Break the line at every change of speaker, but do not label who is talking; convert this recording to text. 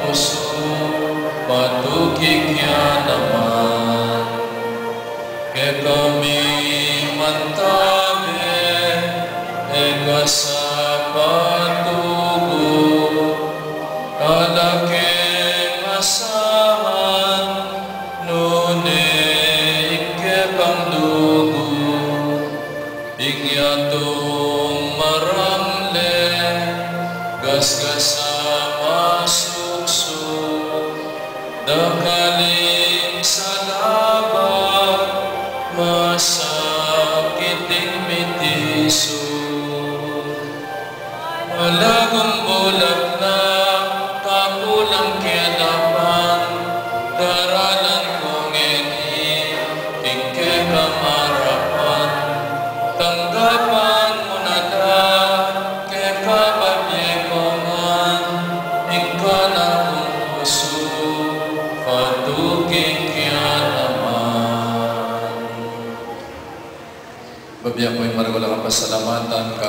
puso, patugig niya naman. Kaya kami mantabi, eka sa patugo, kalaking asahan, nune ikebang dugo, igyatong maramle, gasgasa masuksok, dakaling sa laban, masakiting mitiso. Malagong bulag na kakulang kialapan, daralan kong eni, ikebang harapan, tanggapan mo na da, kaya babyekongan, ikalang kong puso, patugig kya naman. Babiya ko yung maragulang pasalamatan ka